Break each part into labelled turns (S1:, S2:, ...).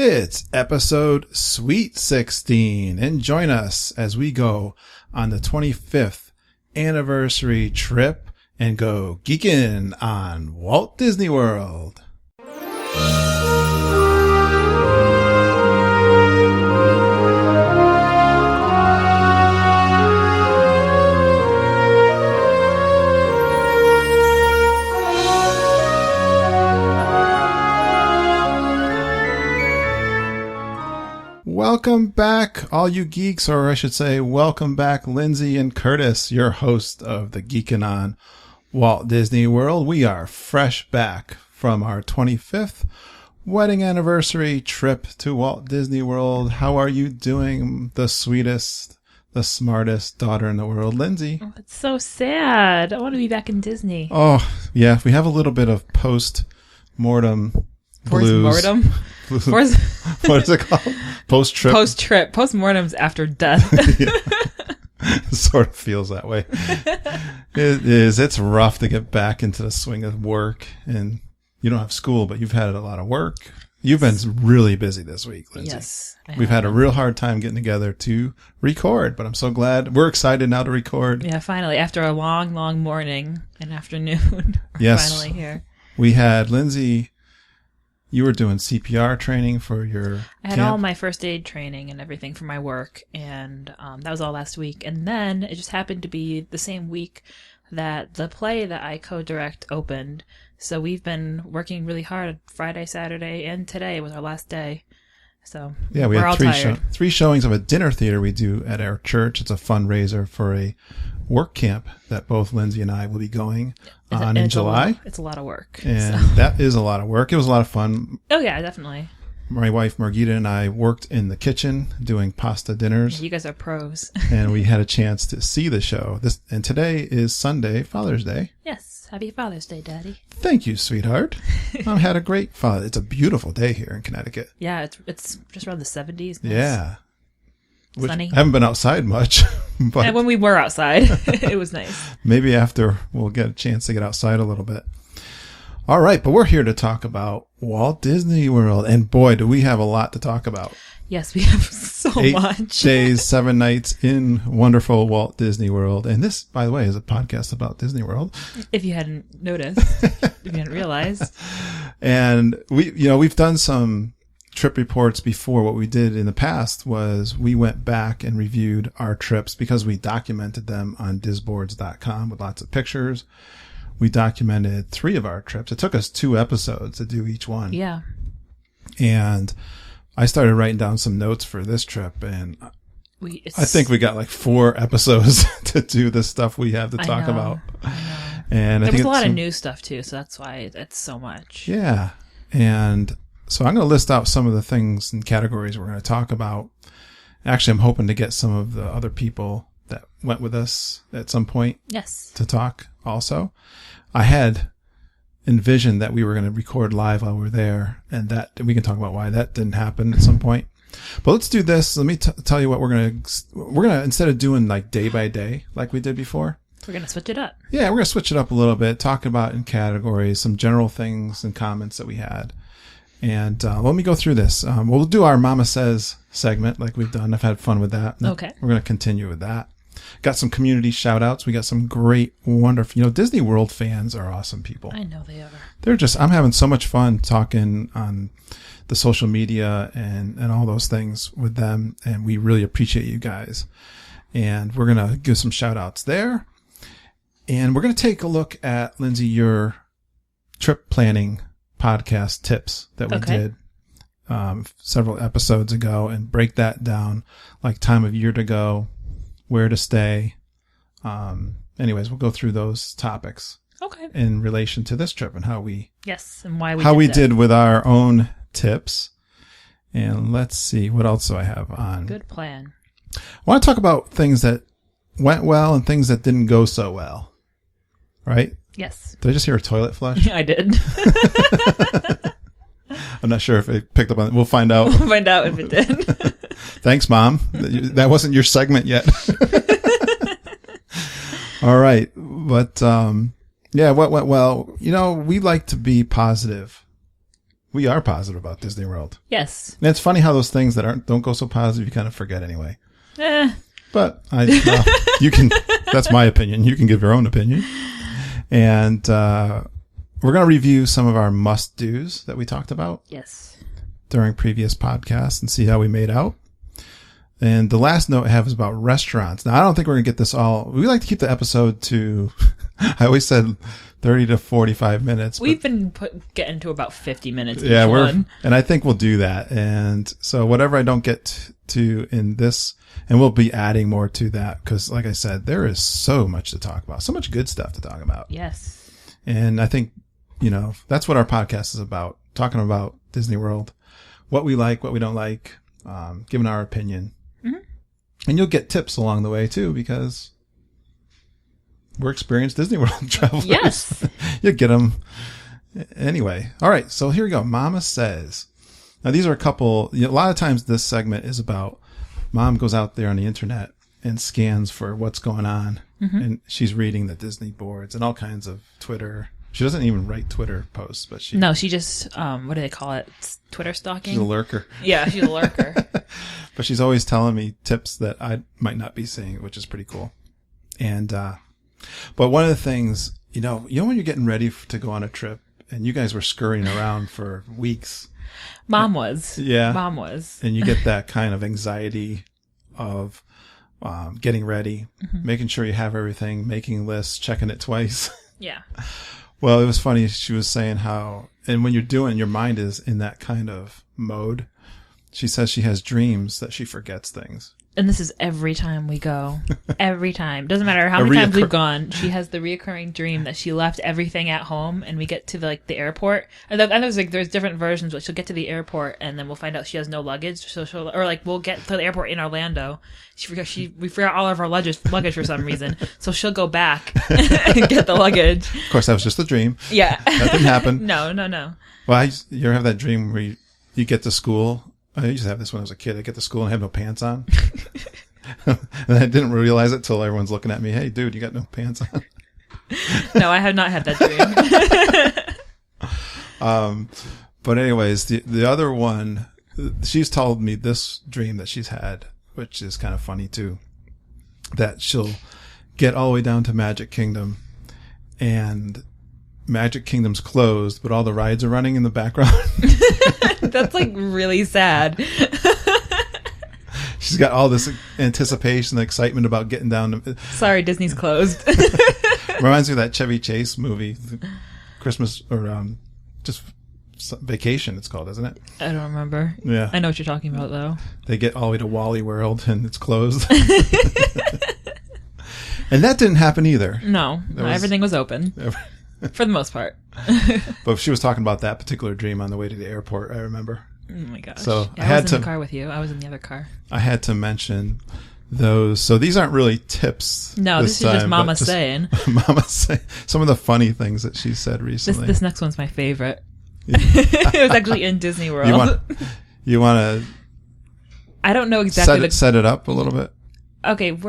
S1: It's episode Sweet 16, and join us as we go on the 25th anniversary trip and go Geekin on Walt Disney World. Welcome back, all you geeks, or I should say, welcome back, Lindsay and Curtis, your host of the Geekin on Walt Disney World. We are fresh back from our 25th wedding anniversary trip to Walt Disney World. How are you doing, the sweetest, the smartest daughter in the world, Lindsay?
S2: Oh, it's so sad. I want to be back in Disney.
S1: Oh, yeah, we have a little bit of post-mortem blues.
S2: Post-mortem?
S1: What is it called? Post-trip?
S2: Post-trip. Post-mortem's after death.
S1: It sort of feels that way. It is. It's rough to get back into the swing of work. And you don't have school, but you've had a lot of work. You've been really busy this week, Lindsay.
S2: Yes.
S1: We've had a real hard time getting together to record, but I'm so glad. We're excited now to record.
S2: Yeah, finally. After a long, long morning and afternoon, we're finally here.
S1: We had Lindsay. You were doing CPR training for your
S2: I had
S1: camp.
S2: all my first aid training and everything for my work, and that was all last week. And then it just happened to be the same week that the play that I co-direct opened. So we've been working really hard Friday, Saturday, and today was our last day. So
S1: yeah, we
S2: we're
S1: had
S2: all
S1: three showings of a dinner theater we do at our church. It's a fundraiser for a work camp that both Lindsay and I will be going on in July.
S2: It's a lot of work.
S1: And that is a lot of work. It was a lot of fun.
S2: Oh, yeah, definitely.
S1: My wife, Margita, and I worked in the kitchen doing pasta dinners.
S2: You guys are pros.
S1: And we had a chance to see the show. And today is Sunday, Father's Day.
S2: Yes. Happy Father's Day, Daddy.
S1: Thank you, sweetheart. I had a great father. It's a beautiful day here in Connecticut.
S2: Yeah, it's just around the 70s. Nice.
S1: Yeah.
S2: Sunny.
S1: I haven't been outside much. But
S2: and when we were outside, it was nice.
S1: Maybe after we'll get a chance to get outside a little bit. All right, but we're here to talk about Walt Disney World. And boy, do we have a lot to talk about.
S2: Yes, we have so much.
S1: 8 days, 7 nights in wonderful Walt Disney World. And this, by the way, is a podcast about Disney World.
S2: If you hadn't noticed, if you hadn't realized.
S1: And we've done some trip reports before. What we did in the past was we went back and reviewed our trips because we documented them on disboards.com with lots of pictures. We documented 3 of our trips. It took us 2 episodes to do each one.
S2: Yeah.
S1: And I started writing down some notes for this trip, and I think we got like 4 episodes to do the stuff we have to talk about.
S2: I know.
S1: And
S2: there was a lot of new stuff too, so that's why it's so much.
S1: Yeah. And so I'm going to list out some of the things and categories we're going to talk about. Actually, I'm hoping to get some of the other people that went with us at some point to talk also. I had envisioned that we were going to record live while we were there, and that we can talk about why that didn't happen at some point. But let's do this. Let me tell you what we're going to, instead of doing like day by day like we did before,
S2: we're going to switch it up.
S1: Yeah, we're going to switch it up a little bit, talk about in categories, some general things and comments that we had. And let me go through this. We'll do our Mama Says segment like we've done. I've had fun with that.
S2: Okay.
S1: We're going to continue with that. Got some community shout outs. We got some great, wonderful, Disney World fans are awesome people.
S2: I know they are.
S1: I'm having so much fun talking on the social media and all those things with them. And we really appreciate you guys. And we're going to give some shout outs there. And we're going to take a look at, Lindsay, your trip planning podcast tips that we did several episodes ago, and break that down, like time of year to go, where to stay. Anyways, we'll go through those topics in relation to this trip and how we
S2: and why we
S1: did with our own tips. And let's see, what else do I have on?
S2: Good plan.
S1: I want to talk about things that went well and things that didn't go so well. Right?
S2: Yes.
S1: Did I just hear a toilet flush?
S2: I did.
S1: I'm not sure if it picked up on it. We'll find out.
S2: We'll find out if it did.
S1: Thanks, Mom. That wasn't your segment yet. All right. But, what went well? We like to be positive we are positive about Disney World.
S2: Yes.
S1: And it's funny how those things that don't go so positive, you kind of forget anyway. But you can, that's my opinion. You can give your own opinion. And we're going to review some of our must-dos that we talked about.
S2: Yes. During
S1: previous podcasts and see how we made out. And the last note I have is about restaurants. Now, I don't think we're going to get this all. We like to keep the episode to, I always said 30 to 45 minutes.
S2: We've been getting to about 50 minutes.
S1: Yeah, and I think we'll do that. And so whatever I don't get to in this, and we'll be adding more to that because, like I said, there is so much to talk about, so much good stuff to talk about.
S2: Yes.
S1: And I think, that's what our podcast is about, talking about Disney World, what we like, what we don't like, giving our opinion. Mm-hmm. And you'll get tips along the way, too, because we're experienced Disney World travelers.
S2: Yes.
S1: You'll get them. Anyway. All right. So here we go. Mama Says. Now, these are a couple. A lot of times this segment is about Mom goes out there on the internet and scans for what's going on. Mm-hmm. And she's reading the Disney boards and all kinds of Twitter. She doesn't even write Twitter posts, but she...
S2: No, she just, what do they call it? Twitter stalking?
S1: She's a lurker.
S2: Yeah, she's a lurker.
S1: But she's always telling me tips that I might not be seeing, which is pretty cool. And, but one of the things, when you're getting ready to go on a trip and you guys were scurrying around for weeks.
S2: Mom was.
S1: Yeah.
S2: Mom was.
S1: And you get that kind of anxiety of getting ready, mm-hmm. making sure you have everything, making lists, checking it twice.
S2: Yeah.
S1: Well, it was funny. She was saying how, and when you're doing, your mind is in that kind of mode. She says she has dreams that she forgets things.
S2: And this is every time we go. Every time. Doesn't matter how many times we've gone. She has the reoccurring dream that she left everything at home and we get to the airport. And there's different versions, but she'll get to the airport and then we'll find out she has no luggage. So we'll get to the airport in Orlando. We forgot all of our luggage for some reason. So she'll go back and get the luggage.
S1: Of course, that was just a dream.
S2: Yeah.
S1: That didn't happen.
S2: No.
S1: Well, you ever have that dream where you get to school? I used to have this when I was a kid. I get to school and have no pants on. And I didn't realize it till everyone's looking at me. Hey, dude, you got no pants on?
S2: No, I have not had that
S1: dream. But anyways, the other one, she's told me this dream that she's had, which is kind of funny too, that she'll get all the way down to Magic Kingdom and Magic Kingdom's closed, but all the rides are running in the background.
S2: That's really sad.
S1: She's got all this anticipation and excitement about getting down to...
S2: Sorry, Disney's closed.
S1: Reminds me of that Chevy Chase movie, Christmas, or just Vacation, it's called, isn't it?
S2: I don't remember.
S1: Yeah.
S2: I know what you're talking about, though.
S1: They get all the way to Wally World and it's closed. And that didn't happen either.
S2: No, everything was open. For the most part.
S1: But she was talking about that particular dream on the way to the airport, I remember.
S2: Oh my gosh.
S1: So
S2: I was in the car with you. I was in the other car.
S1: I had to mention those. So these aren't really tips.
S2: No, this is just Mama saying.
S1: Mama saying some of the funny things that she said recently.
S2: This next one's my favorite. It was actually in Disney World.
S1: You want to...
S2: I don't know exactly.
S1: Set it up a little bit.
S2: Okay, I'm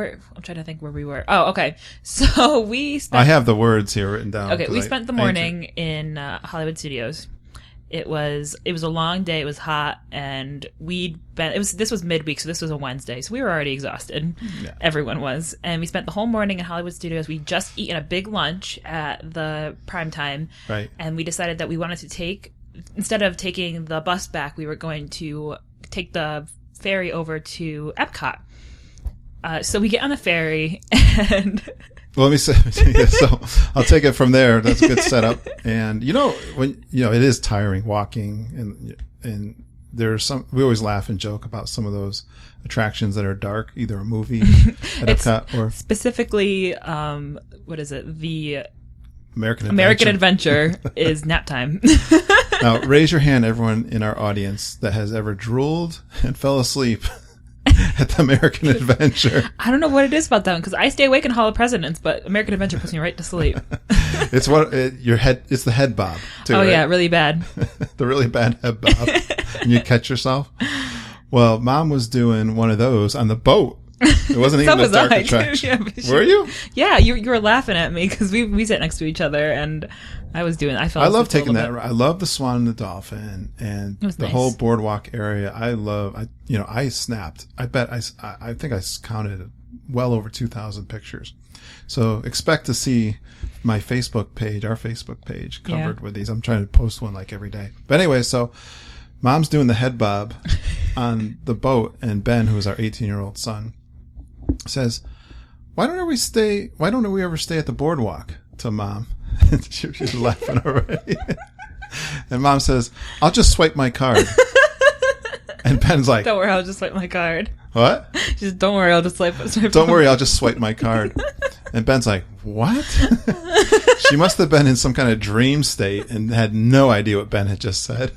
S2: trying to think where we were. Oh, okay. So we spent...
S1: I have the words here written down.
S2: Okay, we spent the morning in Hollywood Studios. It was a long day. It was hot, and this was midweek, so this was a Wednesday. So we were already exhausted. Yeah. Everyone was, and we spent the whole morning in Hollywood Studios. We just eaten a big lunch at the prime time,
S1: right? And
S2: we decided that we wanted to instead of taking the bus back, we were going to take the ferry over to Epcot. So we get on the ferry and...
S1: Well, let me say, so I'll take it from there. That's a good setup. And it is tiring walking and there's we always laugh and joke about some of those attractions that are dark, either a movie at Epcot or
S2: specifically, what is it? The
S1: American
S2: Adventure is nap time.
S1: Now, raise your hand, everyone in our audience that has ever drooled and fell asleep at the American Adventure.
S2: I don't know what it is about that one because I stay awake in Hall of Presidents, but American Adventure puts me right to sleep.
S1: It's it's the head bob too.
S2: Oh,
S1: right?
S2: Yeah, really bad.
S1: The really bad head bob. And you catch yourself. Well, Mom was doing one of those on the boat. It wasn't even a dark attraction. Yeah, were you?
S2: Yeah, you were laughing at me because we sit next to each other and I fell
S1: I love
S2: asleep a
S1: taking that.
S2: little bit.
S1: I love the Swan and the Dolphin and
S2: It was
S1: the
S2: nice.
S1: whole boardwalk area. I snapped. I bet I think I counted well over 2,000 pictures. So expect to see my Facebook page, our Facebook page, covered with these. I'm trying to post one like every day. But anyway, so Mom's doing the head bob on the boat, and Ben, who is our 18-year-old son, says, why don't we ever stay at the boardwalk? To Mom. She's laughing already. And Mom says, I'll just swipe my card. And Ben's like,
S2: Don't worry, I'll just swipe my card.
S1: what?
S2: Just don't worry, I'll just swipe.
S1: Don't worry, I'll just swipe my card. And Ben's like, what? She must have been in some kind of dream state and had no idea what Ben had just said.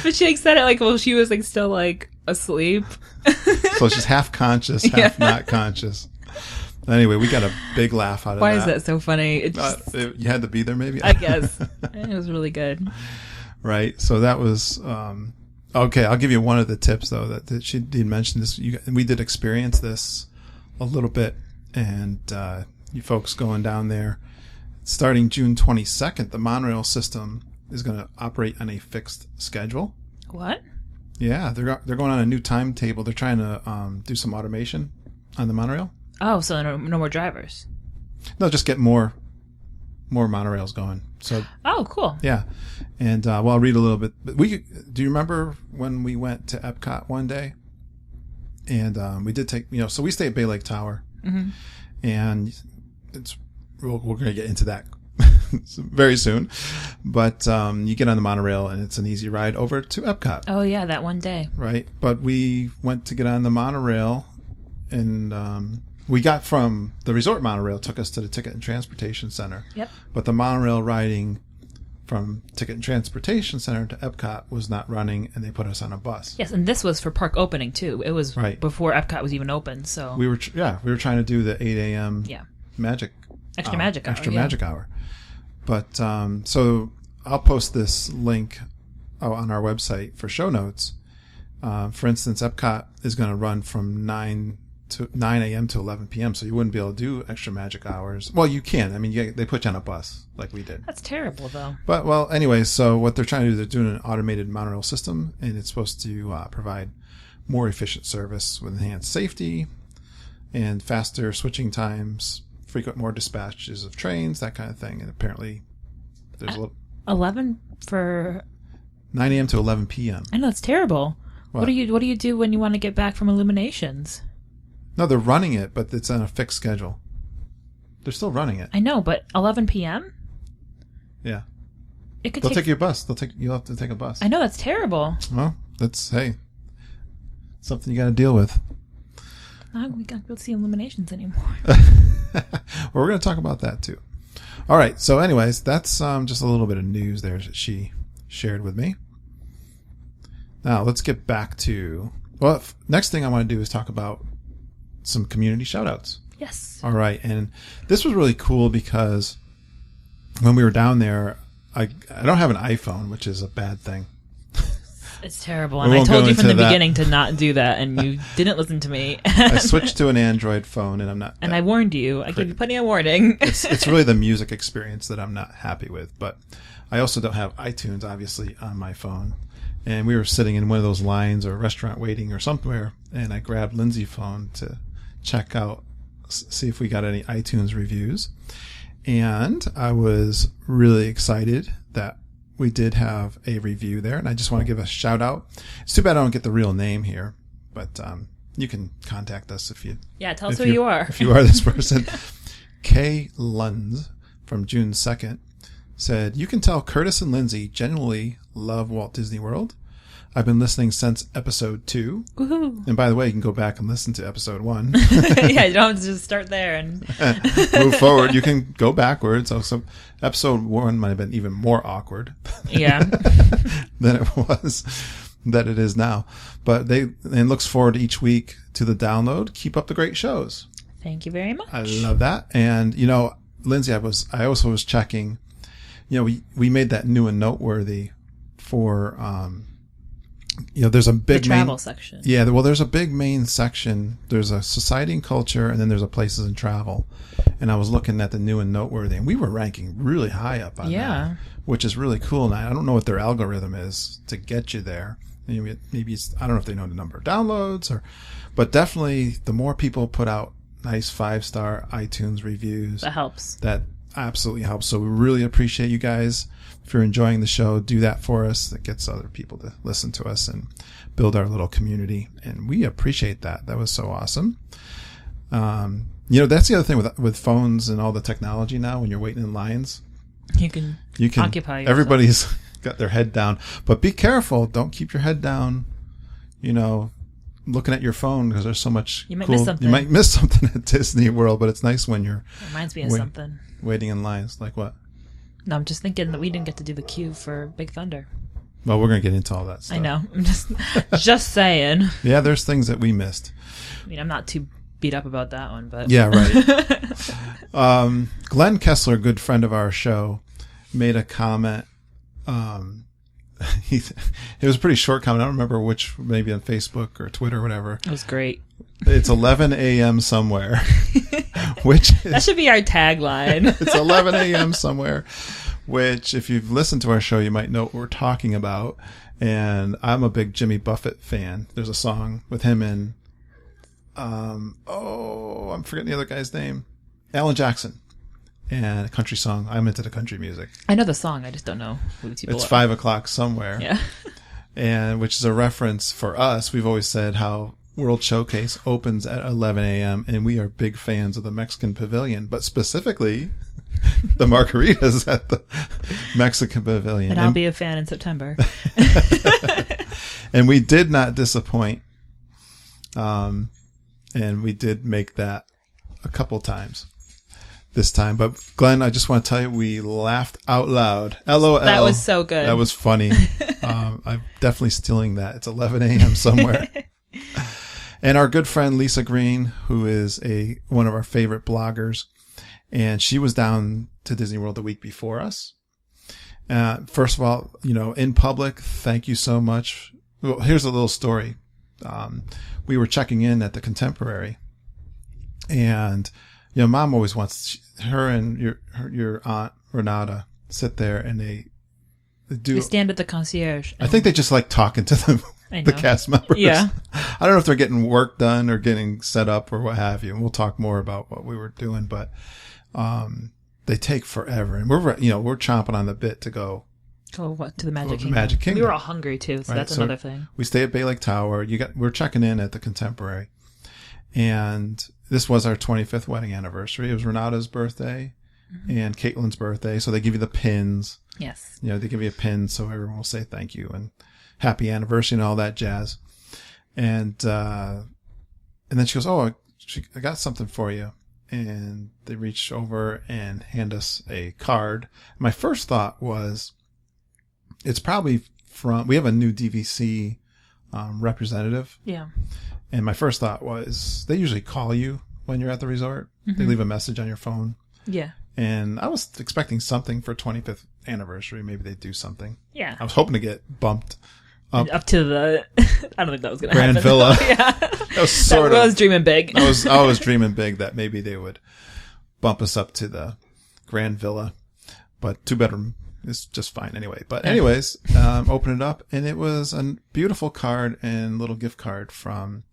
S2: But she said it like, well, she was like still like asleep.
S1: So she's half conscious, half not conscious. Anyway, we got a big laugh out of
S2: Why
S1: that.
S2: is that so funny? It just,
S1: You had to be there, maybe?
S2: I guess. It was really good.
S1: Right. So that was, okay. I'll give you one of the tips though, that she did mention this. We did experience this a little bit, and, you folks going down there, starting June 22nd, the monorail system is going to operate on a fixed schedule.
S2: What?
S1: Yeah. They're going on a new timetable. They're trying to, do some automation on the monorail.
S2: Oh, so no more drivers.
S1: No, just get more monorails going. So,
S2: Oh, cool.
S1: yeah. And, well, I'll read a little bit. But do you remember when we went to Epcot one day? And, we did take, so we stay at Bay Lake Tower.
S2: Mm-hmm.
S1: And we're going to get into that very soon. But, you get on the monorail and it's an easy ride over to Epcot.
S2: Oh, yeah, that one day.
S1: Right. But we went to get on the monorail, and, we got from the resort monorail, took us to the Ticket and Transportation Center.
S2: Yep.
S1: But the monorail riding from Ticket and Transportation Center to Epcot was not running, and they put us on a bus.
S2: Yes, and this was for park opening, too. It was
S1: Right.
S2: before Epcot was even open, so...
S1: We were trying to do the 8 a.m. magic
S2: Extra magic hour.
S1: magic hour. But, so I'll post this link on our website for show notes. For instance, Epcot is going to run from 9 a.m. to 11 p.m. So you wouldn't be able to do extra magic hours. Well, you can. I mean, they put you on a bus like we did.
S2: That's terrible, though.
S1: But, well, anyway, so what they're trying to do, they're doing an automated monorail system, and it's supposed to provide more efficient service with enhanced safety and faster switching times, more dispatches of trains, that kind of thing. And apparently there's
S2: 11 for...
S1: 9 a.m. to 11 p.m.
S2: I know, it's terrible. What do you do when you want to get back from Illuminations?
S1: No, they're running it, but it's on a fixed schedule. They're still running it.
S2: I know, but 11 p.m.?
S1: Yeah.
S2: They'll
S1: take your bus. You'll have to take a bus.
S2: I know, that's terrible.
S1: Well, something you got to deal with.
S2: We can't go see Illuminations anymore.
S1: Well, we're going to talk about that too. All right. So anyways, that's just a little bit of news there that she shared with me. Now let's get back to, next thing I want to do is talk about some community shout outs.
S2: Yes.
S1: All right. And this was really cool because when we were down there, I don't have an iPhone, which is a bad thing.
S2: It's terrible. And I told you from the beginning to not do that, and you didn't listen to me.
S1: I switched to an Android phone, and I'm not.
S2: And I warned you. I gave you plenty of warning.
S1: It's really the music experience that I'm not happy with. But I also don't have iTunes, obviously, on my phone. And we were sitting in one of those lines or restaurant waiting or somewhere, and I grabbed Lindsay's phone to check out, see if we got any iTunes reviews. And I was really excited that we did have a review there, and I just want to give a shout out. It's too bad I don't get the real name here, but you can contact us if you.
S2: Yeah, tell us who you are.
S1: If you are this person. Kay Lunds from June 2nd said, "You can tell Curtis and Lindsay genuinely love Walt Disney World. I've been listening since episode 2.
S2: Woohoo.
S1: And by the way, you can go back and listen to episode 1.
S2: Yeah, you don't have to just start there and
S1: move forward. You can go backwards. So episode 1 might have been even more awkward.
S2: Yeah.
S1: than it is now. But and looks forward each week to the download. Keep up the great shows."
S2: Thank you very much.
S1: I love that. And Lindsay, I also was checking. We made that new and noteworthy for there's a big
S2: the travel section.
S1: Yeah, well, there's a big main section. There's a society and culture, and then there's a places and travel. And I was looking at the new and noteworthy, and we were ranking really high up on that, which is really cool. And I don't know what their algorithm is to get you there. Maybe it's, I don't know if they know the number of downloads, but definitely the more people put out nice 5-star iTunes reviews,
S2: that helps.
S1: That absolutely helps. So we really appreciate you guys. If you're enjoying the show, do that for us. That gets other people to listen to us and build our little community. And we appreciate that. That was so awesome. That's the other thing with phones and all the technology now. When you're waiting in lines, you can
S2: occupy yourself.
S1: Everybody's got their head down, but be careful. Don't keep your head down. Looking at your phone, because there's so much
S2: you might
S1: cool.
S2: Miss something.
S1: You might miss something at Disney World, but it's nice when you're.
S2: It reminds me of something.
S1: Waiting in lines, like what?
S2: No, I'm just thinking that we didn't get to do the queue for Big Thunder.
S1: Well, we're gonna get into all that stuff.
S2: I know. I'm just saying.
S1: Yeah, there's things that we missed.
S2: I mean, I'm not too beat up about that one, but
S1: yeah, right. Glenn Kessler, a good friend of our show, made a comment. It was a pretty short comment. I don't remember which, maybe on Facebook or Twitter or whatever.
S2: It was great.
S1: It's 11 a.m. somewhere.
S2: That should be our tagline.
S1: It's 11 a.m. somewhere, which if you've listened to our show, you might know what we're talking about. And I'm a big Jimmy Buffett fan. There's a song with him in, I'm forgetting the other guy's name. Alan Jackson. And a country song. I'm into the country music.
S2: I know the song. I just don't know who the people
S1: It's
S2: are.
S1: 5 o'clock somewhere.
S2: Yeah.
S1: And which is a reference for us. We've always said how World Showcase opens at 11 a.m. and we are big fans of the Mexican Pavilion, but specifically the margaritas at the Mexican Pavilion.
S2: And I'll be a fan in September.
S1: And we did not disappoint. And we did make that a couple times. This time, but Glenn, I just want to tell you, we laughed out loud. LOL.
S2: That was so good.
S1: That was funny. I'm definitely stealing that. It's 11 a.m. somewhere. And our good friend Lisa Green, who is one of our favorite bloggers, and she was down to Disney World the week before us. First of all, in public, thank you so much. Well, here's a little story. We were checking in at the Contemporary, and Mom always wants her and your aunt Renata sit there, and they do.
S2: We stand at the concierge.
S1: I think they just like talking to the cast members.
S2: Yeah.
S1: I don't know if they're getting work done or getting set up or what have you. And we'll talk more about what we were doing, but they take forever, and we're chomping on the bit to go.
S2: Oh, what to the Magic Kingdom?
S1: Magic Kingdom.
S2: We were all hungry too, so that's another thing.
S1: We stay at Bay Lake Tower. We're checking in at the Contemporary, and this was our 25th wedding anniversary. It was Renata's birthday and Caitlin's birthday. So they give you the pins.
S2: Yes.
S1: They give you a pin so everyone will say thank you and happy anniversary and all that jazz. And then she goes, I got something for you. And they reach over and hand us a card. My first thought was, it's probably we have a new DVC representative.
S2: Yeah.
S1: And my first thought was, they usually call you when you're at the resort. Mm-hmm. They leave a message on your phone.
S2: Yeah.
S1: And I was expecting something for 25th anniversary. Maybe they'd do something.
S2: Yeah.
S1: I was hoping to get bumped
S2: up to the, I don't think that was going to
S1: Grand
S2: happen.
S1: Villa.
S2: Yeah.
S1: That was I
S2: was dreaming big.
S1: I was dreaming big that maybe they would bump us up to the Grand Villa. But 2-bedroom is just fine anyway. But anyways, open it up, and it was a beautiful card and little gift card from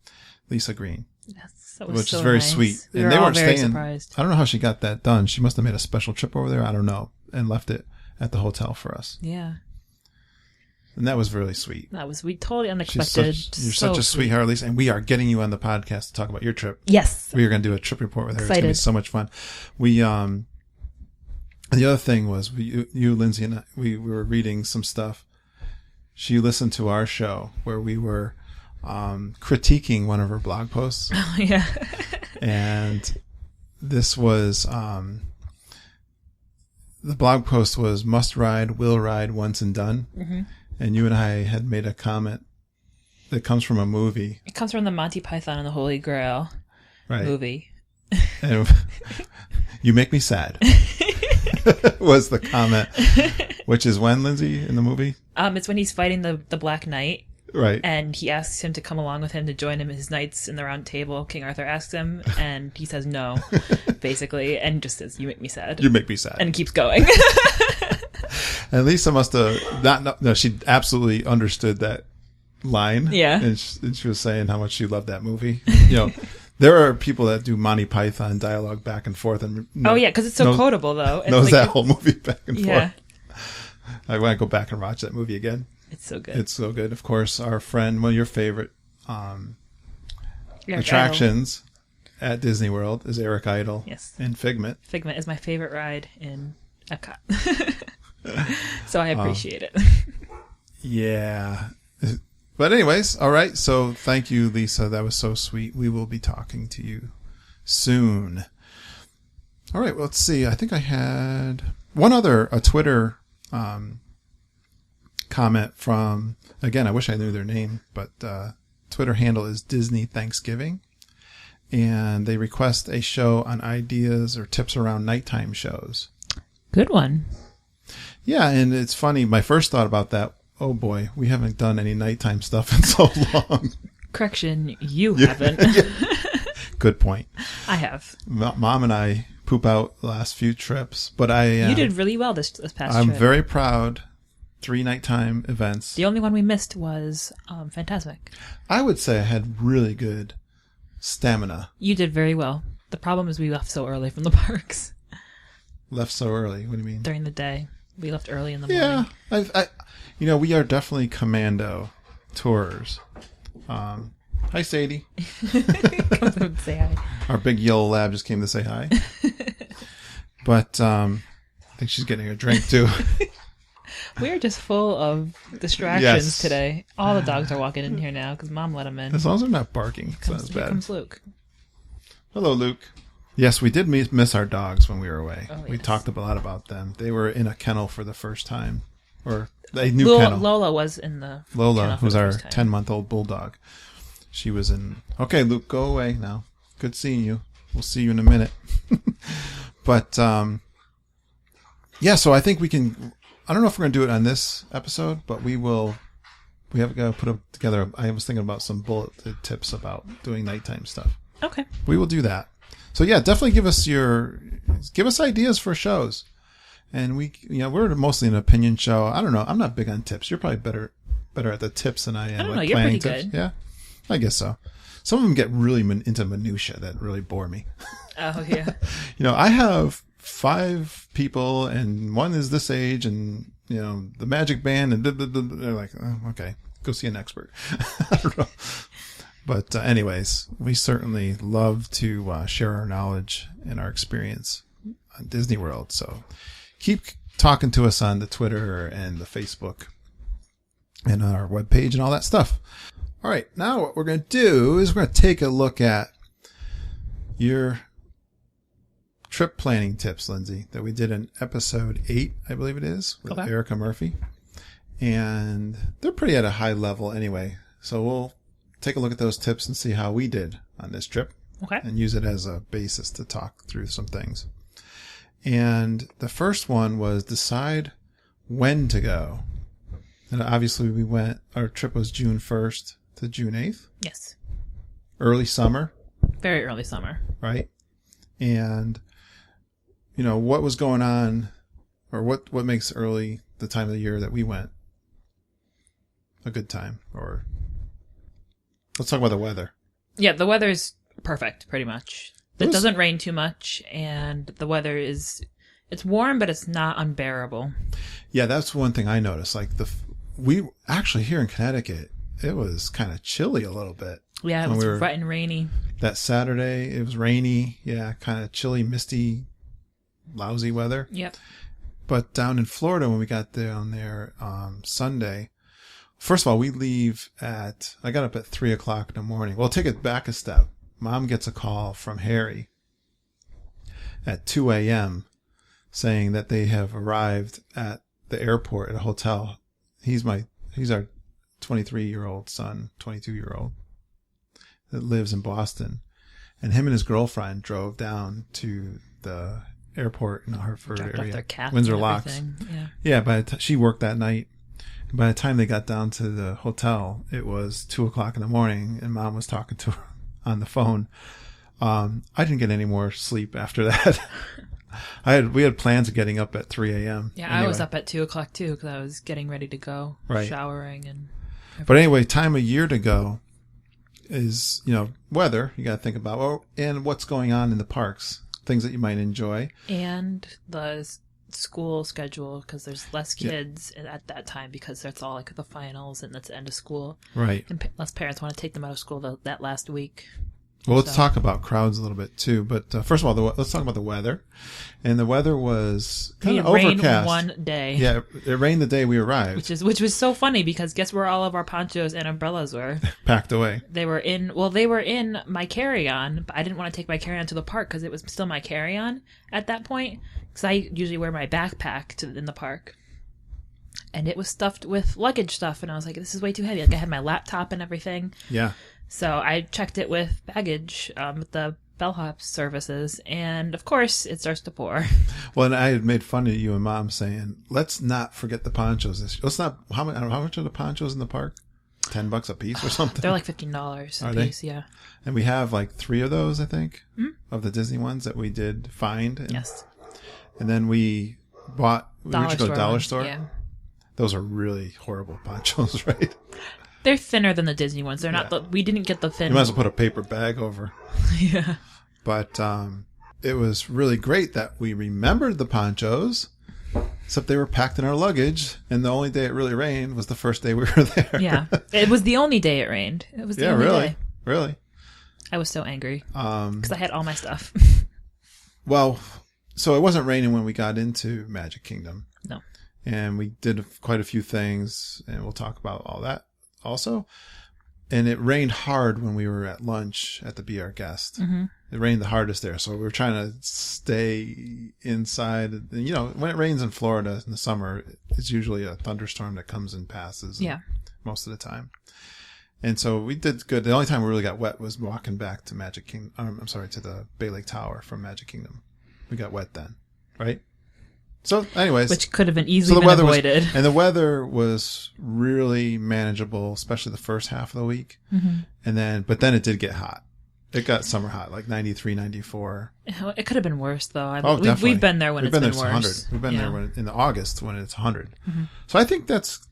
S1: Lisa Green.
S2: Yes, that was
S1: which
S2: so
S1: is very
S2: nice.
S1: sweet.
S2: We
S1: and
S2: were
S1: they
S2: all
S1: weren't
S2: very
S1: staying.
S2: surprised.
S1: I don't know how she got that done. She must have made a special trip over there. I don't know, and left it at the hotel for us.
S2: Yeah,
S1: and that was really sweet.
S2: That was totally unexpected.
S1: You're such a sweetheart, Lisa, and we are getting you on the podcast to talk about your trip.
S2: Yes,
S1: we are going to do a trip report with her.
S2: Excited.
S1: It's going to be so much fun. We the other thing was you, Lindsay, and I, we were reading some stuff. She listened to our show where we were critiquing one of her blog posts.
S2: Oh, yeah.
S1: And this was the blog post was "Must ride, will ride, once and done." Mm-hmm. And you and I had made a comment that comes from a movie.
S2: It comes from the Monty Python and the Holy Grail movie.
S1: And you make me sad. was the comment, which is when, Lindsay, in the movie?
S2: It's when he's fighting the Black Knight.
S1: Right.
S2: And he asks him to come along with him to join him his knights in the round table. King Arthur asks him, and he says no, basically, and just says, "You make me sad."
S1: You make me sad.
S2: And keeps going.
S1: And Lisa must have not. No, she absolutely understood that line.
S2: Yeah.
S1: And she was saying how much she loved that movie. There are people that do Monty Python dialogue back and forth. And
S2: Oh, yeah, because it's so quotable, though. It's
S1: knows that whole movie back and
S2: yeah.
S1: forth. I want to go back and watch that movie again.
S2: It's so good.
S1: It's so good. Of course, our friend, one of your favorite
S2: Eric
S1: attractions at Disney World is Eric Idle.
S2: Yes.
S1: And Figment.
S2: Figment is my favorite ride in Epcot. So I appreciate it.
S1: Yeah. But anyways, all right. So thank you, Lisa. That was so sweet. We will be talking to you soon. All right. Well, let's see. I think I had a Twitter comment from, again, I wish I knew their name, but Twitter handle is Disney Thanksgiving. And they request a show on ideas or tips around nighttime shows.
S2: Good one.
S1: Yeah. And it's funny. My first thought about that, oh boy, we haven't done any nighttime stuff in so long.
S2: Correction, you haven't.
S1: Good point.
S2: I have.
S1: Mom and I poop out the last few trips, but
S2: you did really well this past trip.
S1: I'm very proud. 3 nighttime events.
S2: The only one we missed was Fantasmic.
S1: I would say I had really good stamina.
S2: You did very well. The problem is we left so early from the parks.
S1: Left so early? What do you mean?
S2: During the day. We left early in the morning.
S1: Yeah. We are definitely commando tours. Hi, Sadie.
S2: Come and say hi.
S1: Our big yellow lab just came to say hi. But I think she's getting a drink too.
S2: We are just full of distractions today. All the dogs are walking in here now because Mom let them in.
S1: As long as they're not barking, it's not as bad.
S2: Here comes Luke.
S1: Hello, Luke. Yes, we did miss our dogs when we were away.
S2: Oh,
S1: we
S2: yes.
S1: talked a lot about them. They were in a kennel for the first time. Or a new kennel.
S2: Lola was in the
S1: Lola,
S2: kennel
S1: who's
S2: for the
S1: our
S2: first time.
S1: 10-month-old bulldog. She was in... Okay, Luke, go away now. Good seeing you. We'll see you in a minute. But, yeah, so I think we can... I don't know if we're going to do it on this episode, but we will... We have got to put together... I was thinking about some bullet tips about doing nighttime stuff.
S2: Okay.
S1: We will do that. So yeah, definitely give us ideas for shows. And we're mostly an opinion show. I don't know. I'm not big on tips. You're probably better at the tips than I am.
S2: I don't know. You're pretty
S1: tips.
S2: good.
S1: Yeah, I guess so. Some of them get really into minutia that really bore me.
S2: Oh yeah.
S1: I have 5 people and one is this age and the magic band and they're like, oh, okay, go see an expert. I don't know. But anyways, we certainly love to share our knowledge and our experience on Disney World. So keep talking to us on the Twitter and the Facebook and on our webpage and all that stuff. All right. Now what we're going to do is we're going to take a look at your trip planning tips, Lindsay, that we did in episode 8, I believe it is, with Erica Murphy. And they're pretty at a high level anyway. So we'll take a look at those tips and see how we did on this trip.
S2: Okay.
S1: And use it as a basis to talk through some things. And the first one was decide when to go. And obviously our trip was June 1st to June 8th.
S2: Yes.
S1: Early summer.
S2: Very early summer.
S1: Right. And, what was going on or what makes early the time of the year that we went a good time? Or let's talk about the weather.
S2: Yeah, the weather's perfect, pretty much. It doesn't rain too much, and the weather it's warm, but it's not unbearable. Yeah,
S1: that's one thing I noticed. Like we actually here in Connecticut, it was kind of chilly a little bit.
S2: Yeah, it was wet and rainy.
S1: That Saturday, it was rainy. Yeah, kind of chilly, misty, lousy weather.
S2: Yep.
S1: But down in Florida, when we got down there Sunday, first of all, I got up at 3 o'clock in the morning. Well, take it back a step. Mom gets a call from Harry at 2 a.m. saying that they have arrived at the airport at a hotel. He's our 23-year-old son, 22-year-old that lives in Boston. And him and his girlfriend drove down to the airport in the Hartford area.
S2: Off their cats
S1: Windsor
S2: and
S1: Locks.
S2: everything. Yeah.
S1: Yeah, but she worked that night. By the time they got down to the hotel, it was 2:00 in the morning, and Mom was talking to her on the phone. I didn't get any more sleep after that. We had plans of getting up at 3 a.m.
S2: Yeah,
S1: anyway.
S2: I was up at 2:00 too because I was getting ready to go,
S1: Right.
S2: showering and.
S1: But anyway, time of year to go is, weather you got to think about, and what's going on in the parks, things that you might enjoy.
S2: And the school schedule, because there's less kids at that time because that's all like the finals and that's the end of school.
S1: Right.
S2: And less parents want to take them out of school that last week.
S1: Well, let's talk about crowds a little bit too. But first of all, let's talk about the weather. And the weather was kind of overcast.
S2: It rained one day.
S1: Yeah, it rained the day we arrived.
S2: Which was so funny because guess where all of our ponchos and umbrellas were?
S1: Packed away.
S2: They were in my carry-on, but I didn't want to take my carry-on to the park because it was still my carry-on at that point. Because I usually wear my backpack in the park. And it was stuffed with luggage stuff, and I was like, this is way too heavy. Like I had my laptop and everything.
S1: Yeah.
S2: So I checked it with baggage with the bellhop services, and of course it starts to pour.
S1: Well, and I had made fun of you and Mom saying, let's not forget the ponchos this year. Let's not. How much are the ponchos in the park? $10 a piece or something?
S2: They're like $15 a piece, yeah.
S1: And we have like 3 of those, I think, of the Disney ones that we did find. And,
S2: yes.
S1: And then we bought. We should go to Dollar Store.
S2: Yeah.
S1: Those are really horrible ponchos, right?
S2: They're thinner than the Disney ones. They're not. We didn't get the thin.
S1: You might as well put a paper bag over.
S2: Yeah.
S1: But it was really great that we remembered the ponchos, except they were packed in our luggage, and the only day it really rained was the first day we were there.
S2: Yeah, it was the only day it rained. It was the only day.
S1: Really.
S2: I was so angry because I had all my stuff.
S1: Well, so it wasn't raining when we got into Magic Kingdom.
S2: No.
S1: And we did quite a few things, and we'll talk about all that also. And it rained hard when we were at lunch at the Be Our Guest. Mm-hmm. It rained the hardest there, so we were trying to stay inside. And, when it rains in Florida in the summer, it's usually a thunderstorm that comes and passes.
S2: Yeah.
S1: Most of the time. And so we did good. The only time we really got wet was walking back to Magic Kingdom. To the Bay Lake Tower from Magic Kingdom. We got wet then, right? So, anyways,
S2: which could have been easily been avoided.
S1: And the weather was really manageable, especially the first half of the week. Mm-hmm. But then it did get hot. It got summer hot, like 93, 94.
S2: It could have been worse, though.
S1: Definitely.
S2: We've been there when it's been worse.
S1: 100. We've been there in August when it's 100. Mm-hmm. So I think that's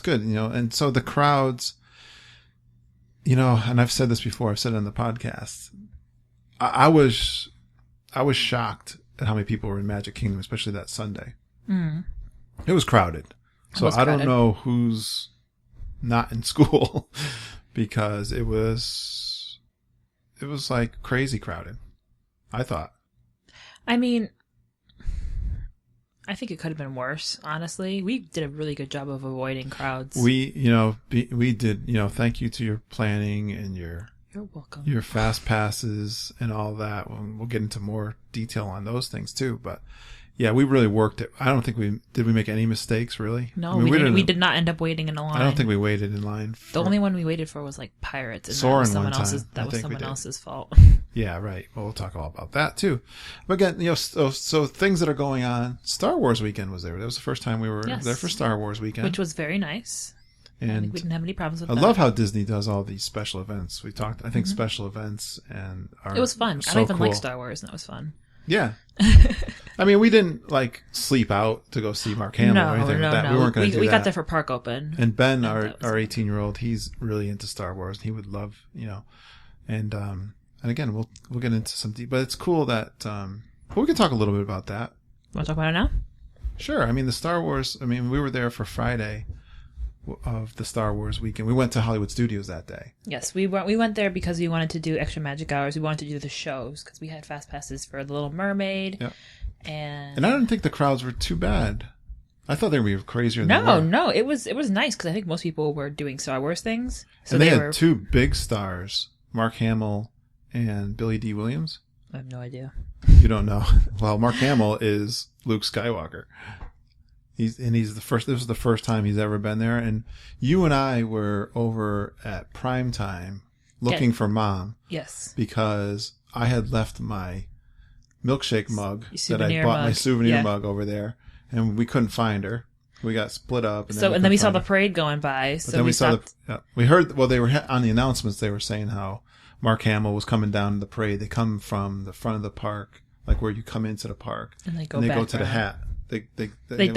S1: good. And so the crowds, and I've said this before. I've said it on the podcast. I was shocked at how many people were in Magic Kingdom, especially that Sunday. Mm. It was crowded. So I don't know who's not in school because it was like crazy crowded, I thought. I
S2: mean, I think it could have been worse, honestly. We did a really good job of avoiding crowds.
S1: We did, thank you to your planning and You're welcome. Your fast passes and all that. We'll get into more detail on those things too. But yeah, we really worked it. I don't think we make any mistakes really.
S2: No, we did not end up waiting in a line.
S1: I don't think we waited in line.
S2: The only one we waited for was like Pirates, and
S1: Soarin'
S2: that was someone else's fault.
S1: Yeah, right. Well, we'll talk all about that too. But again, so things that are going on. Star Wars weekend was there. That was the first time we were there for Star Wars weekend,
S2: which was very nice. And we didn't have any problems with that.
S1: I love how Disney does all these special events. We talked, I think, special events
S2: it was fun. I don't even like Star Wars, and that was fun.
S1: Yeah. I mean, we didn't sleep out to go see Mark Hamill or anything like that.
S2: No.
S1: We weren't going to do that.
S2: We got there for park open.
S1: And Ben, our 18-year-old, he's really into Star Wars, and he would love, and again, we'll get into some deep, but it's cool that, we can talk a little bit about that.
S2: Want to talk about it now?
S1: Sure. I mean, the Star Wars, we were there for Friday of the Star Wars weekend. We went to Hollywood Studios that day.
S2: Yes, we went there because we wanted to do extra magic hours. We wanted to do the shows because we had fast passes for The Little Mermaid.
S1: Yep.
S2: And
S1: I didn't think the crowds were too bad. I thought they would be crazier than they were.
S2: No, it was nice because I think most people were doing Star Wars things. So
S1: and they had 2 big stars, Mark Hamill and Billy D. Williams.
S2: I have no idea.
S1: You don't know. Well, Mark Hamill is Luke Skywalker. He's the first. This was the first time he's ever been there, and you and I were over at Prime Time looking for Mom.
S2: Yes,
S1: because I had left my milkshake mug that I bought,
S2: mug.
S1: my souvenir mug over there, and we couldn't find her. We got split up.
S2: And then we saw the parade going by. So
S1: then we saw we heard, well, they were on the announcements, they were saying how Mark Hamill was coming down the parade. They come from the front of the park, like where you come into the park. And they go to the hat. They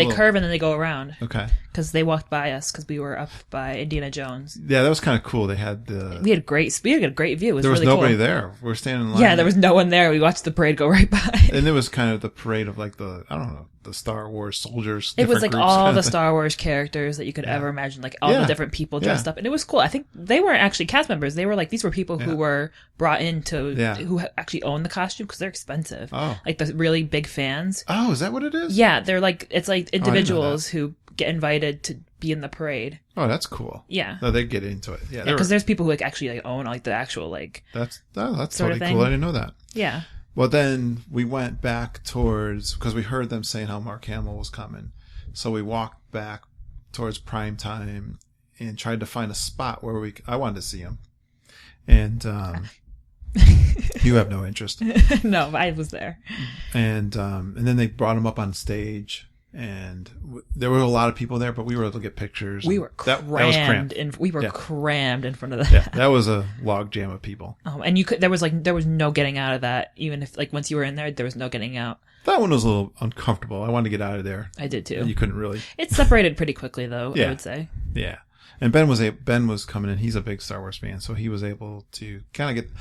S2: curve and then they go around.
S1: Okay.
S2: Because they walked by us because we were up by Indiana Jones.
S1: Yeah, that was kind of cool. They had
S2: we had a great view. It was
S1: there was
S2: really
S1: nobody
S2: cool.
S1: there. We were standing in line.
S2: Yeah, there was no one there. We watched the parade go right by.
S1: And it was kind of the parade of like the Star Wars soldiers.
S2: It was like all the Star Wars characters that you could ever imagine, like all the different people dressed up. And it was cool. I think they weren't actually cast members. They were like, these were people who were brought in who actually own the costume because they're expensive.
S1: Oh.
S2: Like the really big fans.
S1: Oh, is that what it is?
S2: Yeah, they're like, it's like individuals who get invited to be in the parade.
S1: Oh, that's cool.
S2: Yeah.
S1: No, they get into it. Yeah.
S2: Because there's people who like actually like own like the actual like.
S1: That's totally cool. I didn't know that.
S2: Yeah.
S1: Well, then we went back towards, because we heard them saying how Mark Hamill was coming. So we walked back towards prime time and tried to find a spot where I wanted to see him. And you have no interest.
S2: No, I was there.
S1: And then they brought him up on stage. And there were a lot of people there, but we were able to get pictures.
S2: We were crammed.
S1: That was cramped.
S2: We were crammed in front of that.
S1: Yeah, that was a log jam of people.
S2: And there was no getting out of that. Even if like once you were in there was no getting out.
S1: That one was a little uncomfortable. I wanted to get out of there.
S2: I did too.
S1: And you couldn't really.
S2: It separated pretty quickly though, I would say.
S1: Yeah. And Ben was coming in. He's a big Star Wars fan, so he was able to kind of get.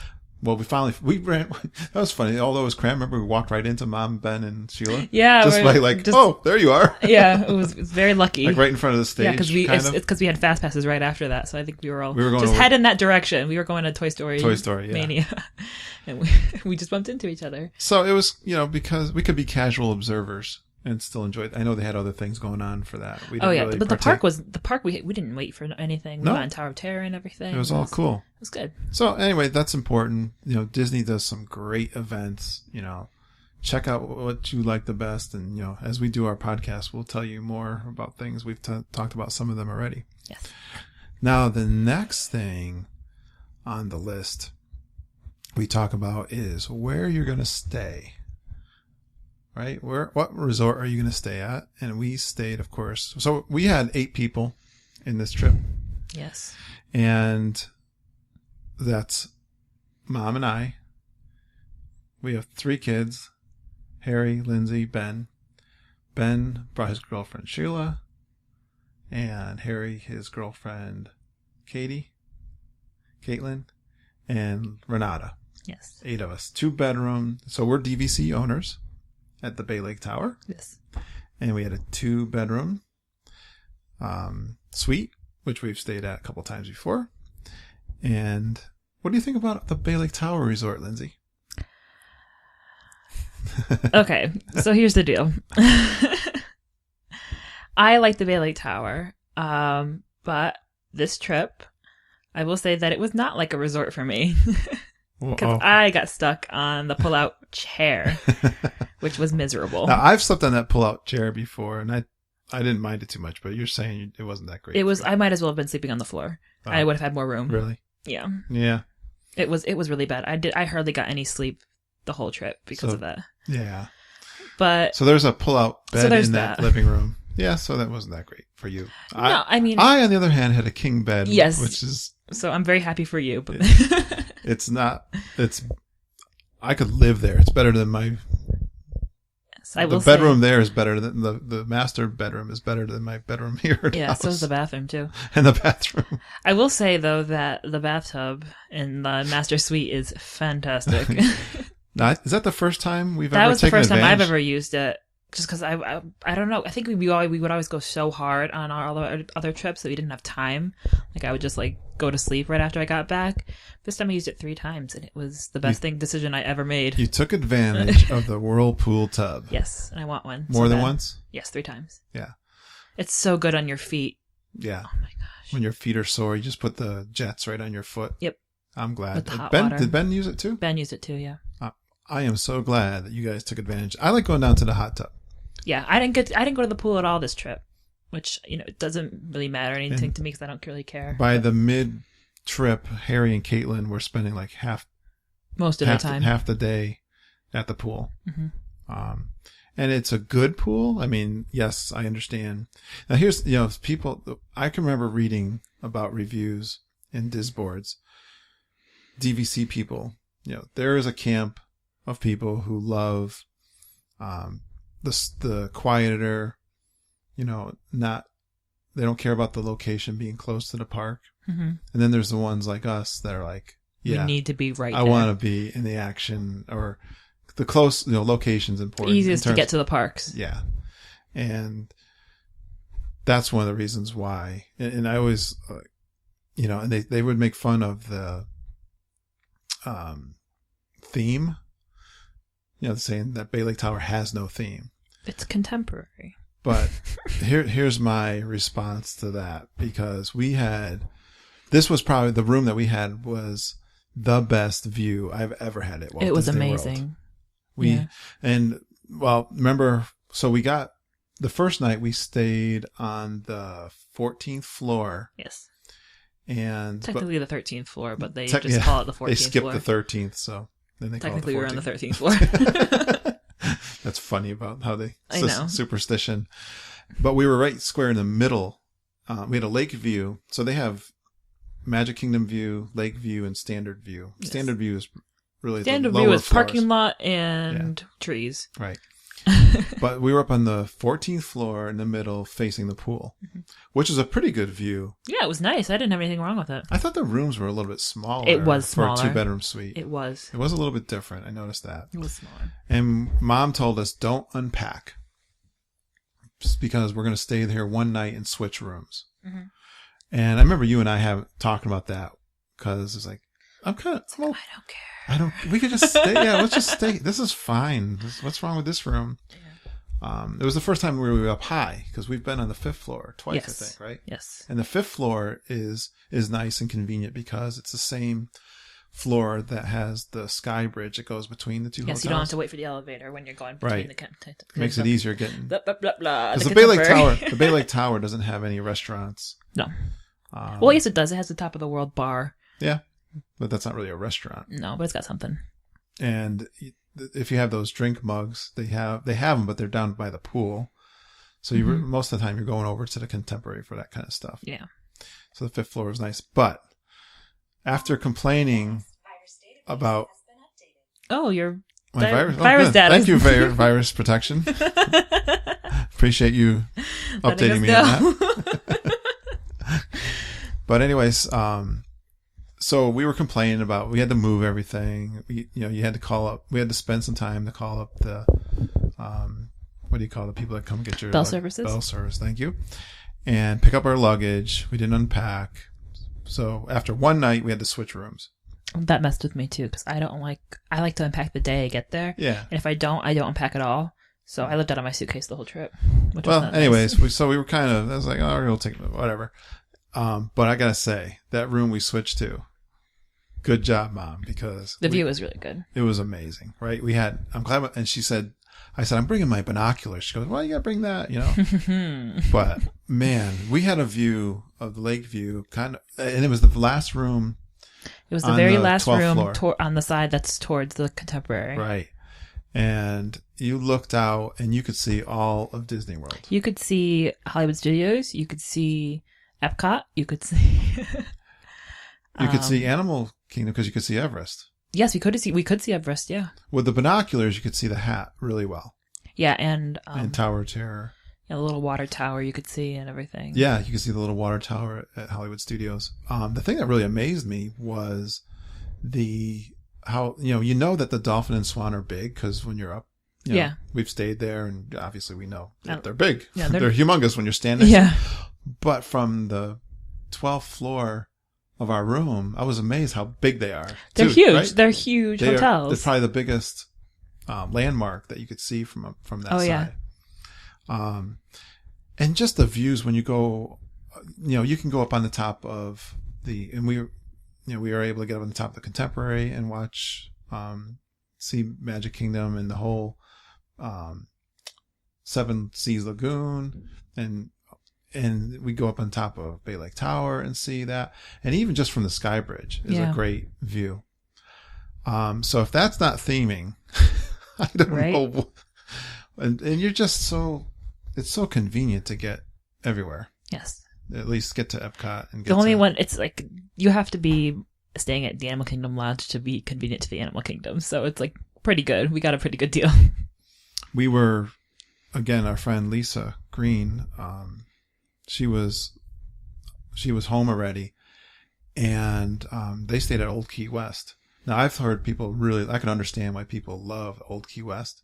S1: Well, we ran. That was funny. Although it was cramped, remember we walked right into Mom, Ben, and Sheila.
S2: Yeah,
S1: oh, there you are.
S2: Yeah, it was very lucky.
S1: Like right in front of the stage.
S2: Yeah, because it's because we had fast passes right after that, so I think we were going just
S1: over,
S2: head in that direction. We were going to Toy Story Mania, and we just bumped into each other.
S1: So it was because we could be casual observers and still enjoy it. I know they had other things going on for that. We didn't really
S2: but the park. We didn't wait for anything. We went on Tower of Terror and everything.
S1: It was all cool.
S2: It was good.
S1: So anyway, that's important. Disney does some great events. Check out what you like the best, and as we do our podcast, we'll tell you more about things. We've talked about some of them already.
S2: Yes.
S1: Now the next thing on the list we talk about is where you're going to stay. Right? What resort are you going to stay at? And we stayed, of course. So we had 8 people in this trip.
S2: Yes.
S1: And that's Mom and I. We have 3 kids. Harry, Lindsay, Ben. Ben brought his girlfriend Sheila. And Harry, his girlfriend Caitlin. And Renata.
S2: Yes.
S1: 8 of us. 2-bedroom. So we're DVC owners at the Bay Lake Tower.
S2: Yes.
S1: And we had a 2-bedroom suite, which we've stayed at a couple times before. And what do you think about the Bay Lake Tower Resort, Lindsay?
S2: Okay, so here's the deal. I like the Bay Lake Tower, but this trip, I will say that it was not like a resort for me. Because I got stuck on the pull-out chair, which was miserable.
S1: Now, I've slept on that pull-out chair before, and I didn't mind it too much, but you're saying it wasn't that great.
S2: It was. I might as well have been sleeping on the floor. Oh. I would have had more room.
S1: Really?
S2: Yeah.
S1: Yeah.
S2: It was really bad. I hardly got any sleep the whole trip because of that.
S1: Yeah.
S2: But
S1: so there's a pull-out bed in that living room. Yeah, so that wasn't that great for you.
S2: No, I mean,
S1: I on the other hand had a king bed.
S2: Yes.
S1: Which is.
S2: So I'm very happy for you, but
S1: it's not. I could live there. It's better than my. Yes, I will. The bedroom there is better than the master bedroom is better than my bedroom here.
S2: Yeah, so is the bathroom too.
S1: And the bathroom.
S2: I will say though that the bathtub in the master suite is fantastic.
S1: Now, is that the first time we've ever taken advantage?
S2: That was the first time I've ever used it. Just because I don't know. I think we would always go so hard on our other trips that we didn't have time. Like I would just like go to sleep right after I got back. This time I used it 3 times, and it was the best decision I ever made.
S1: You took advantage of the whirlpool tub.
S2: Yes, and I want one.
S1: More than once?
S2: Yes, 3 times.
S1: Yeah.
S2: It's so good on your feet.
S1: Yeah.
S2: Oh my gosh.
S1: When your feet are sore, you just put the jets right on your foot.
S2: Yep.
S1: I'm glad.
S2: With the hot water.
S1: Did Ben use it too?
S2: Ben used it too, yeah.
S1: I am so glad that you guys took advantage. I like going down to the hot tub.
S2: Yeah, I didn't go to the pool at all this trip, which it doesn't really matter anything to me because I don't really care.
S1: By the mid trip, Harry and Caitlin were spending like
S2: most of the time,
S1: half the day at the pool.
S2: Mm-hmm.
S1: And it's a good pool. I mean, yes, I understand. Now here's, people, I can remember reading about reviews and Disboards, DVC people, there is a camp of people who love, the quieter, they don't care about the location being close to the park.
S2: Mm-hmm.
S1: And then there's the ones like us that are like,
S2: we need to be right
S1: I want to be in the action, or the close, location's important.
S2: Easiest to get to the parks.
S1: Yeah. And that's one of the reasons why. And I always, and they would make fun of the theme, saying that Bay Lake Tower has no theme.
S2: It's contemporary.
S1: But here's my response to that, because this was probably the room that we had was the best view I've ever had at Walt Disney World. It was amazing. Remember, so we got, the first night we stayed on the 14th floor.
S2: Yes.
S1: And
S2: technically the 13th floor, but they just call it the 14th floor.
S1: They skipped the 13th, so then they
S2: technically
S1: call it the 14th.
S2: We're on the 13th floor.
S1: That's funny about how they
S2: I know.
S1: Superstition. But we were right square in the middle. We had a lake view, so they have Magic Kingdom view, lake view, and standard view. Yes. Standard view is really
S2: standard view is parking lot and trees.
S1: Right. But we were up on the 14th floor in the middle facing the pool, which is a pretty good view.
S2: Yeah, it was nice. I didn't have anything wrong with it.
S1: I thought the rooms were a little bit smaller.
S2: It was smaller.
S1: For a 2-bedroom suite.
S2: It was.
S1: It was a little bit different. I noticed that.
S2: It was smaller.
S1: And Mom told us, don't unpack. Just because we're going to stay there one night and switch rooms. Mm-hmm. And I remember you and I have talked about that, because it's like, I don't care. We could just stay. Yeah, let's just stay. This is fine. What's wrong with this room? Yeah. It was the first time we were up high, because we've been on the 5th floor twice, I think, right?
S2: Yes.
S1: And the 5th floor is nice and convenient because it's the same floor that has the sky bridge that goes between the two hotels.
S2: Yes, you don't have to wait for the elevator when you're going between the
S1: makes it easier getting.
S2: Blah blah blah blah.
S1: Because the Bay Lake Tower doesn't have any restaurants.
S2: No. Well, yes, it does. It has the top of the world bar.
S1: Yeah, but that's not really a restaurant.
S2: No, but it's got something.
S1: And if you have those drink mugs, they have them, but they're down by the pool. So most of the time you're going over to the Contemporary for that kind of stuff.
S2: Yeah.
S1: So the 5th floor is nice, but after complaining about
S2: your
S1: virus
S2: status.
S1: Thank you, virus protection. Appreciate you updating me on that. But anyways, so we were complaining about, we had to move everything. You had to call up, we had to spend some time to call up the, what do you call the people that come get your
S2: bell services?
S1: Bell service, thank you. And pick up our luggage. We didn't unpack. So after one night, we had to switch rooms.
S2: That messed with me too, because I like to unpack the day I get there.
S1: Yeah.
S2: And if I don't unpack at all. So I lived out of my suitcase the whole trip.
S1: Anyways,
S2: nice.
S1: we were kind of, I was like, oh, we'll take whatever. But I gotta say, that room we switched to, good job, Mom, because
S2: the view was really good.
S1: It was amazing, right? I'm glad, and she said, I'm bringing my binoculars. She goes, well, you gotta bring that, But man, we had a view of the lake view, and it was the last room.
S2: It was the very last room on the side that's towards the Contemporary.
S1: Right. And you looked out and you could see all of Disney World.
S2: You could see Hollywood Studios. You could see Epcot. You could see...
S1: you could see Animal Kingdom because you could see Everest.
S2: Yes, we could see Everest, yeah.
S1: With the binoculars, you could see the hat really well.
S2: Yeah, and
S1: Tower of Terror.
S2: Yeah, the little water tower you could see and everything.
S1: Yeah, you could see the little water tower at Hollywood Studios. The thing that really amazed me was how that the dolphin and swan are big, because when you're up, we've stayed there, and obviously we know that they're big. Yeah, they're humongous when you're standing.
S2: Yeah.
S1: But from the 12th floor of our room, I was amazed how big they are.
S2: They're huge. Right? They're huge hotels.
S1: They're probably the biggest landmark that you could see from that side. Yeah. And just the views when you go, you can go up on the top of and we were able to get up on the top of the Contemporary and watch, see Magic Kingdom and the whole Seven Seas Lagoon, and we go up on top of Bay Lake Tower and see that. And even just from the Sky Bridge is a great view. So if that's not theming, I don't know. and you're just so, it's so convenient to get everywhere.
S2: Yes.
S1: At least get to Epcot and get
S2: The only one, it's like you have to be staying at the Animal Kingdom Lodge to be convenient to the Animal Kingdom. So it's like pretty good. We got a pretty good deal.
S1: We were, again, our friend Lisa Green, she was home already, and they stayed at Old Key West. Now, I've heard people really, I can understand why people love Old Key West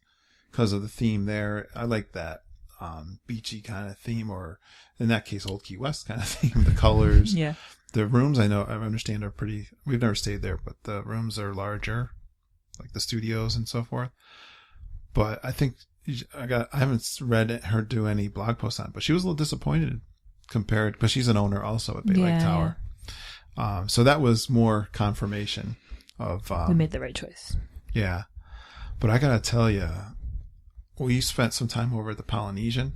S1: because of the theme there. I like that beachy kind of theme, or in that case, Old Key West kind of theme. The colors.
S2: Yeah.
S1: The rooms, I understand are pretty, we've never stayed there, but the rooms are larger, like the studios and so forth. But I think, I haven't read her do any blog posts on it, but she was a little disappointed compared, because she's an owner also at Bay Lake Tower. So that was more confirmation of
S2: we made the right choice.
S1: Yeah. But I gotta tell you, we spent some time over at the Polynesian,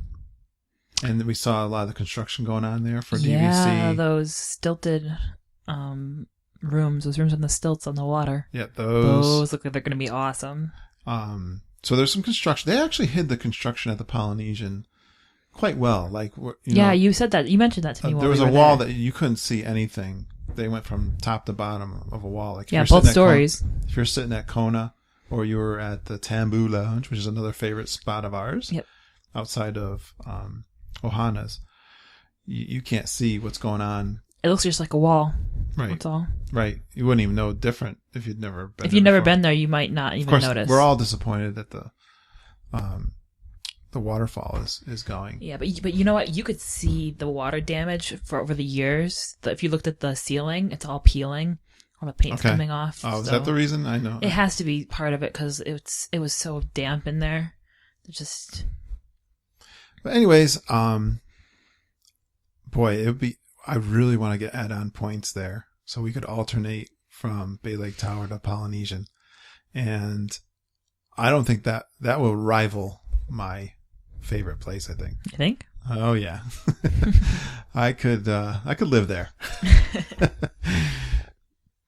S1: and we saw a lot of the construction going on there for DVC.
S2: Yeah, those stilted rooms, those rooms on the stilts on the water.
S1: Yeah, those
S2: look like they're going to be awesome.
S1: So there's some construction. They actually hid the construction at the Polynesian quite well. Like,
S2: you said that. You mentioned that to me.
S1: There was a wall that you couldn't see anything. They went from top to bottom of a wall. Like,
S2: both stories.
S1: If you're sitting at Kona, or you were at the Tambu Lounge, which is another favorite spot of ours, outside of Ohana's, you can't see what's going on.
S2: It looks just like a wall.
S1: Right.
S2: That's all.
S1: Right. You wouldn't even know different if you'd never been there.
S2: If you've never
S1: before.
S2: been there, you might not even
S1: of course,
S2: notice.
S1: We're all disappointed that the waterfall is going.
S2: Yeah, but you know what? You could see the water damage for over the years. If you looked at the ceiling, it's all peeling. All the paint's coming off.
S1: Oh, is that the reason? I know.
S2: It has to be part of it because it was so damp in there. Just.
S1: But anyways, boy, it would be. I really want to get add-on points there, so we could alternate from Bay Lake Tower to Polynesian, and I don't think that will rival my favorite place. I think.
S2: You think?
S1: Oh yeah, I could live there.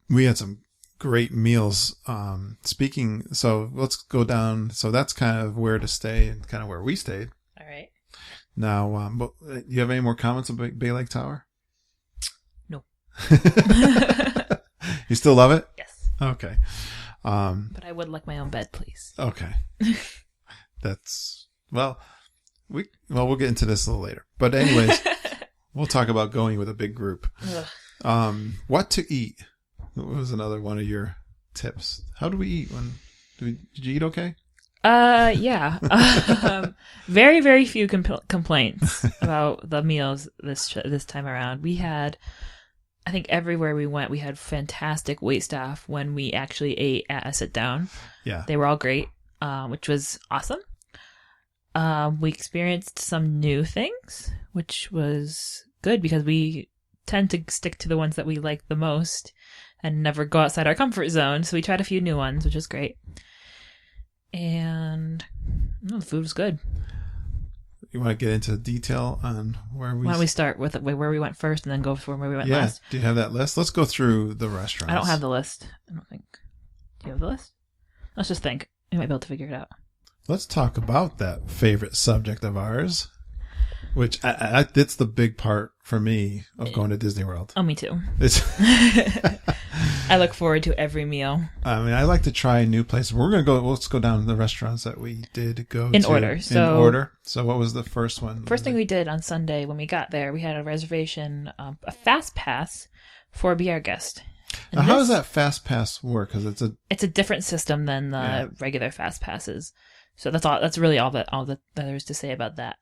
S1: We had some great meals. So let's go down. So that's kind of where to stay and kind of where we stayed.
S2: All right.
S1: Now, but you have any more comments about Bay Lake Tower?
S2: No.
S1: You still love it?
S2: Yes.
S1: Okay.
S2: But I would like my own bed, please.
S1: Okay. We'll get into this a little later. But anyways, we'll talk about going with a big group. What to eat? What was another one of your tips? How do we eat? Did you eat okay?
S2: Yeah. Very, very few complaints about the meals this time around. We had, I think everywhere we went, we had fantastic wait staff when we actually ate at a sit down.
S1: Yeah.
S2: They were all great, which was awesome. We experienced some new things, which was good because we tend to stick to the ones that we like the most and never go outside our comfort zone. So we tried a few new ones, which is great. And the food was good.
S1: You want to get into detail on where we...
S2: Why don't we start with where we went first and then go for where we went last?
S1: Do you have that list? Let's go through the restaurants.
S2: I don't have the list. I don't think. Do you have the list? Let's just think. We might be able to figure it out.
S1: Let's talk about that favorite subject of ours, which it's the big part for me of going to Disney World.
S2: Oh, me too.
S1: It's
S2: I look forward to every meal.
S1: I mean, I like to try new places. Let's go down to the restaurants that we did go to.
S2: In order.
S1: So what was the first one?
S2: First thing we did on Sunday when we got there, we had a reservation, a fast pass for Be Our Guest.
S1: Now, how does that fast pass work? Because
S2: it's a different system than the regular fast passes. So that's all. That's really all that there is to say about that.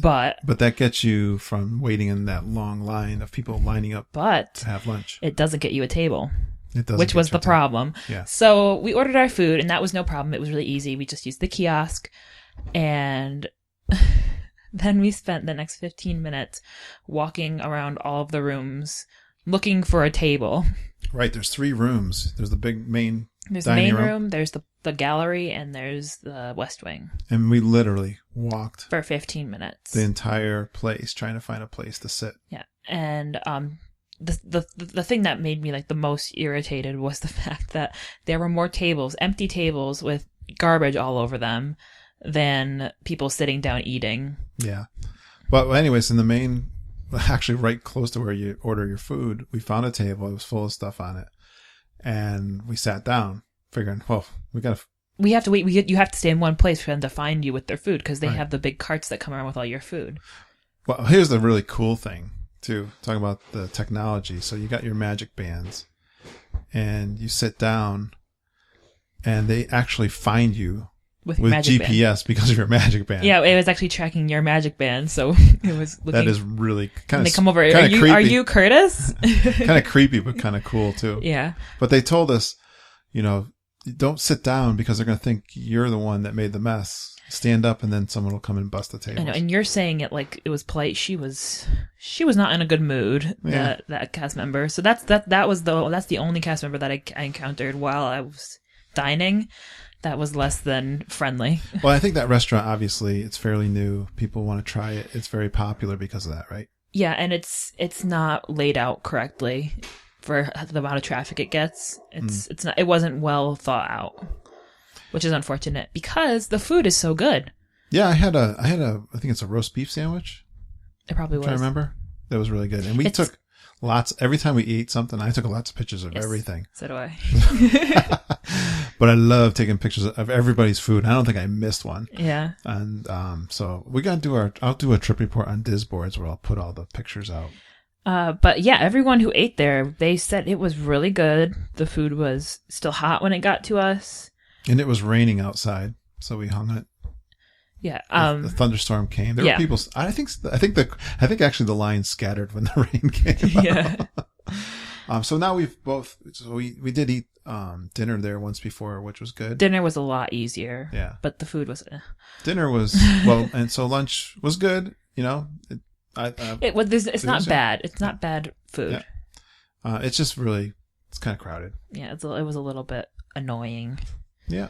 S2: But that gets you from waiting in that long line of people lining up to have lunch. It doesn't get you a table.
S1: It doesn't.
S2: Which was the problem.
S1: Yeah.
S2: So we ordered our food, and that was no problem. It was really easy. We just used the kiosk, and then we spent the next 15 minutes walking around all of the rooms looking for a table. Right.
S1: There's 3 rooms. There's the big main.
S2: There's the main room. There's the gallery, and there's the West Wing.
S1: And we literally walked
S2: for 15 minutes.
S1: The entire place trying to find a place to sit.
S2: Yeah. And the thing that made me like the most irritated was the fact that there were more tables, empty tables with garbage all over them, than people sitting down eating.
S1: Yeah. But anyways, in the main, actually right close to where you order your food, we found a table. It was full of stuff on it. And we sat down figuring, well, we
S2: have to wait. You have to stay in one place for them to find you with their food because they
S1: right.
S2: have the big carts that come around with all your food.
S1: Well, here's the really cool thing, too. Talking about the technology. So you got your magic bands and you sit down and they actually find you with GPS band. Because of your magic band.
S2: Yeah, it was actually tracking your magic band. So it was looking.
S1: That is really kind of.
S2: They come over.
S1: Creepy.
S2: Are you Curtis?
S1: Kind of creepy, but kind of cool too.
S2: Yeah.
S1: But they told us, don't sit down because they're going to think you're the one that made the mess. Stand up and then someone will come and bust the table.
S2: I know, and you're saying it like it was polite. She was not in a good mood.
S1: Yeah.
S2: That cast member. So that's the only cast member that I encountered while I was dining. That was less than friendly.
S1: Well, I think that restaurant, obviously, it's fairly new. People want to try it. It's very popular because of that, right?
S2: Yeah, and it's not laid out correctly for the amount of traffic it gets. It wasn't well thought out, which is unfortunate because the food is so good.
S1: Yeah, I had a I think it's a roast beef sandwich.
S2: It probably was.
S1: I remember. That was really good. And we took lots, every time we ate something, I took lots of pictures of everything.
S2: So do I.
S1: But I love taking pictures of everybody's food. I don't think I missed one.
S2: Yeah.
S1: And so we got to I'll do a trip report on Disboards where I'll put all the pictures out.
S2: But yeah, everyone who ate there, they said it was really good. The food was still hot when it got to us.
S1: And it was raining outside, so we hung it.
S2: Yeah.
S1: The thunderstorm came. There were people. I think actually the line scattered when the rain came.
S2: Yeah.
S1: So now we did eat dinner there once before, which was good.
S2: Dinner was a lot easier.
S1: Yeah.
S2: But the food was.
S1: Dinner was well, and so lunch was good.
S2: It's not bad. It's not bad food.
S1: Yeah. It's just really it's kind of crowded.
S2: Yeah. It was a little bit annoying.
S1: Yeah.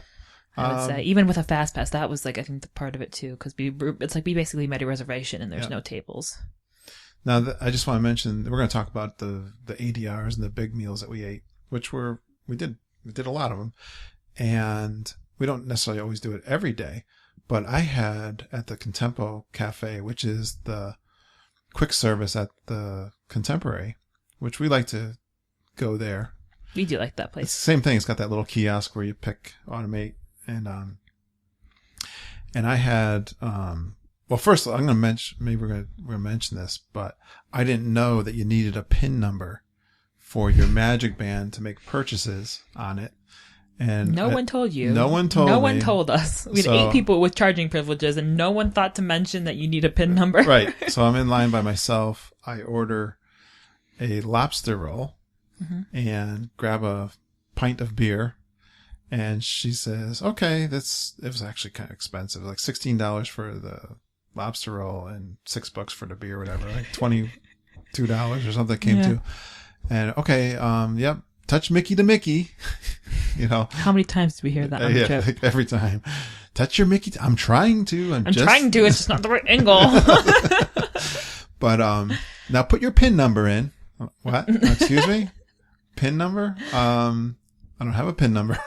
S2: I would say even with a fast pass, that was like I think the part of it too, because it's like we basically made a reservation and there's no tables.
S1: Now I just want to mention we're going to talk about the ADRs and the big meals that we ate, which we did a lot of them, and we don't necessarily always do it every day. But I had at the Contempo Cafe, which is the quick service at the Contemporary, which we like to go there.
S2: We do like that place.
S1: It's the same thing. It's got that little kiosk where you automate. And I had, well, first I'm going to mention, maybe we're going to mention this, but I didn't know that you needed a PIN number for your Magic Band to make purchases on it. And
S2: no one told you.
S1: No one told me.
S2: No one told us. We had 8 people with charging privileges and no one thought to mention that you need a PIN number.
S1: Right. So I'm in line by myself. I order a lobster roll and grab a pint of beer. And she says, okay, it was actually kind of expensive, like $16 for the lobster roll and $6 for the beer, whatever, like $22 or something it came to. And okay, yep, touch Mickey to Mickey,
S2: How many times do we hear that on the trip?
S1: Like every time. Touch your Mickey. I'm trying to. I'm
S2: trying to. It's just not the right angle.
S1: But now put your PIN number in. What? Excuse me? PIN number? I don't have a PIN number.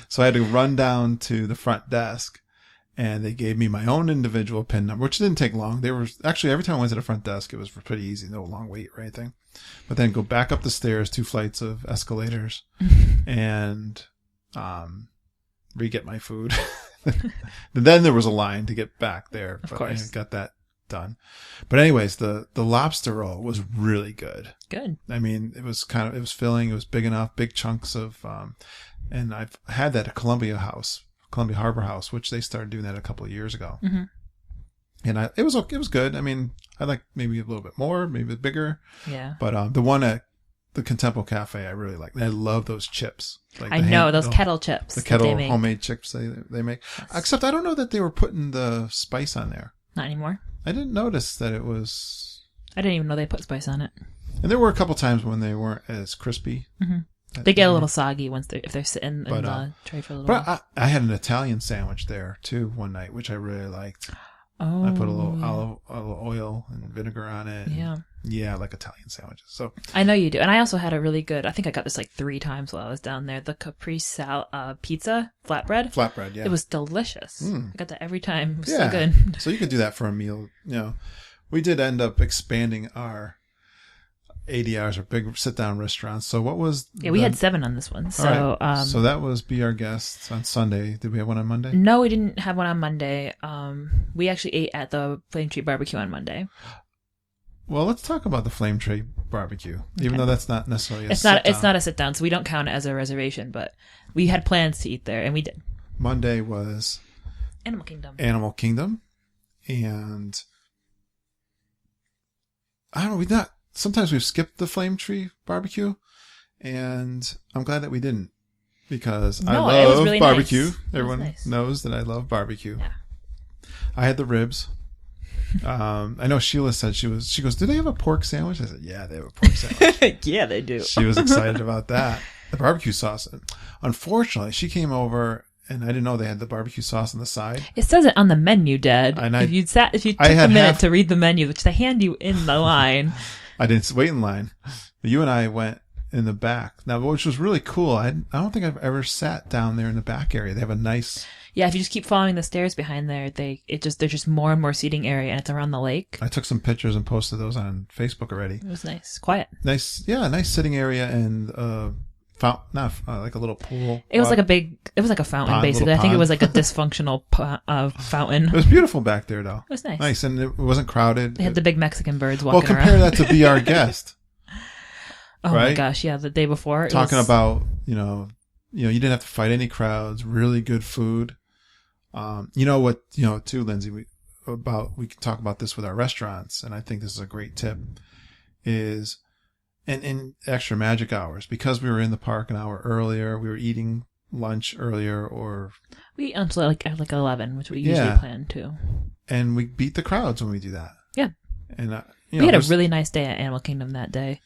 S1: So I had to run down to the front desk and they gave me my own individual PIN number, which didn't take long. They were actually, every time I went to the front desk, it was pretty easy. No long wait or anything. But then go back up the stairs, 2 flights of escalators and, re-get my food. Then there was a line to get back there.
S2: Of course.
S1: I got that done. But anyways, the lobster roll was really good.
S2: Good.
S1: I mean, it was filling. It was big enough, big chunks of, and I've had that at Columbia Harbor House, which they started doing that a couple of years ago. Mm-hmm. And it was good. I mean, I like maybe a little bit more, maybe bigger.
S2: Yeah.
S1: But the one at the Contempo Cafe, I really like. I love those chips. Like
S2: I know those kettle chips.
S1: The kettle homemade chips they make. Yes. Except I don't know that they were putting the spice on there.
S2: Not anymore.
S1: I didn't notice that it was.
S2: I didn't even know they put spice on it.
S1: And there were a couple times when they weren't as crispy.
S2: Mm-hmm. They get a little soggy if they're sitting in the tray for a little while.
S1: But I had an Italian sandwich there too one night, which I really liked.
S2: Oh,
S1: I put a little olive oil and vinegar on it.
S2: Yeah.
S1: Yeah, like Italian sandwiches. So
S2: I know you do. And I also had a really good, I think I got this like 3 times while I was down there, the Caprese pizza flatbread.
S1: Flatbread, yeah.
S2: It was delicious. I got that every time. It was so
S1: Yeah.
S2: good.
S1: So you could do that for a meal. You know, we did end up expanding our ADRs, or big sit-down restaurants. So what was...
S2: Yeah, we had 7 on this one. So,
S1: right. So that was Be Our Guest on Sunday. Did we have one on Monday?
S2: No, we didn't have one on Monday. We actually ate at the Flame Tree Barbecue on Monday.
S1: Well, let's talk about the Flame Tree Barbecue, even though that's not necessarily
S2: it's not a sit down, so we don't count it as a reservation. But we had plans to eat there, and we did.
S1: Monday was
S2: Animal Kingdom,
S1: and I don't know. Sometimes we've skipped the Flame Tree Barbecue, and I'm glad that we didn't, because I love really barbecue. Nice. Everyone knows that I love barbecue.
S2: Yeah.
S1: I had the ribs. I know Sheila said she goes, do they have a pork sandwich? I said, yeah, they have a pork sandwich.
S2: Yeah, they do.
S1: She was excited about that. The barbecue sauce. Unfortunately, she came over and I didn't know they had the barbecue sauce on the side. It
S2: says it on the menu, Dad. And if you took a minute to read the menu, which they hand you in the line.
S1: I didn't wait in line. You and I went in the back. Now, which was really cool. I don't think I've ever sat down there in the back area. They have a nice...
S2: Yeah, if you just keep following the stairs behind there, there's just more and more seating area, and it's around the lake.
S1: I took some pictures and posted those on Facebook already.
S2: It was nice, quiet.
S1: Nice sitting area and like a little pool.
S2: It was like a fountain basically. I think it was like a dysfunctional fountain.
S1: It was beautiful back there though.
S2: It was nice.
S1: Nice, and it wasn't crowded.
S2: They had the big Mexican birds walking around.
S1: Well, compare that to Be Our Guest.
S2: Oh right? My gosh, yeah, the day before.
S1: Talking about you didn't have to fight any crowds. Really good food. Too, Lindsay, we can talk about this with our restaurants, and I think this is a great tip, is in extra magic hours, because we were in the park an hour earlier, we were eating lunch earlier, or
S2: we eat until like 11, which we usually plan to.
S1: And we beat the crowds when we do that.
S2: Yeah.
S1: And
S2: we had a really nice day at Animal Kingdom that day.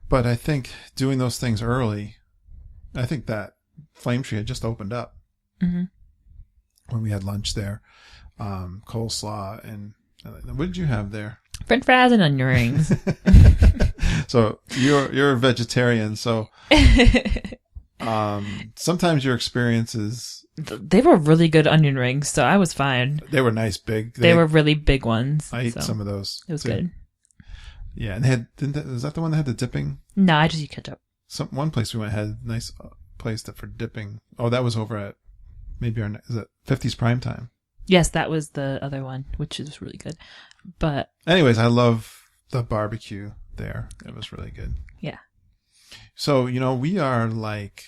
S1: But I think doing those things early, I think that Flame Tree had just opened up. Mm-hmm. When we had lunch there, coleslaw, and what did you have there?
S2: French fries and onion rings.
S1: So you're a vegetarian, so sometimes your experiences.
S2: They were really good onion rings, so I was fine.
S1: They were nice, big.
S2: They were really big ones.
S1: I ate some of those.
S2: It was good.
S1: Yeah, and is that the one that had the dipping?
S2: No, I just eat ketchup.
S1: One place we went had a nice place for dipping. Oh, that was over at. Maybe is it 50s Prime Time?
S2: Yes, that was the other one, which is really good. But
S1: anyways, I love the barbecue there. It was really good.
S2: Yeah.
S1: So, we are like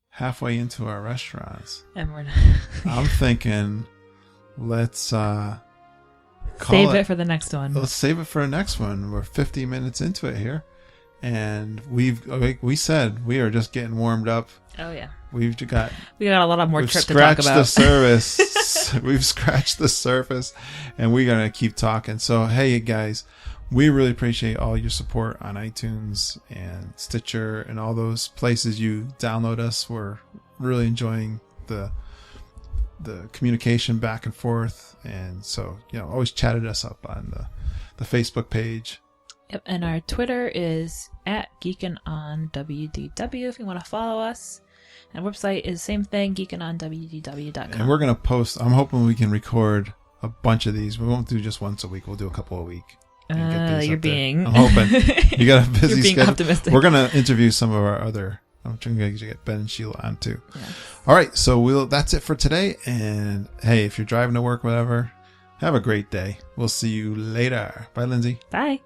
S1: halfway into our restaurants.
S2: And we're not.
S1: I'm thinking let's save
S2: it for the next one.
S1: Let's save it for the next one. We're 50 minutes into it here. And we said we are just getting warmed up.
S2: Oh yeah.
S1: We got
S2: a lot more trip to talk about.
S1: We've scratched the surface. We've scratched the surface, and we're gonna keep talking. So hey guys, we really appreciate all your support on iTunes and Stitcher and all those places you download us. We're really enjoying the communication back and forth, and so always chatted us up on the Facebook page.
S2: Yep, and our Twitter is at Geekin on WDW if you want to follow us. And our website is the same thing, geekinonwdw.com.
S1: And we're going to post, I'm hoping we can record a bunch of these. We won't do just once a week. We'll do a couple a week.
S2: You're being...
S1: I'm hoping. You got a busy
S2: you're being
S1: schedule.
S2: Optimistic.
S1: We're going to interview some of our other... I'm trying to get Ben and Sheila on too. Yeah. All right, so that's it for today. And hey, if you're driving to work, whatever, have a great day. We'll see you later. Bye, Lindsay.
S2: Bye.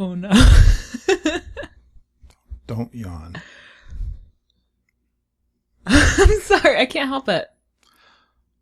S2: Oh no.
S1: Don't yawn.
S2: I'm sorry, I can't help it.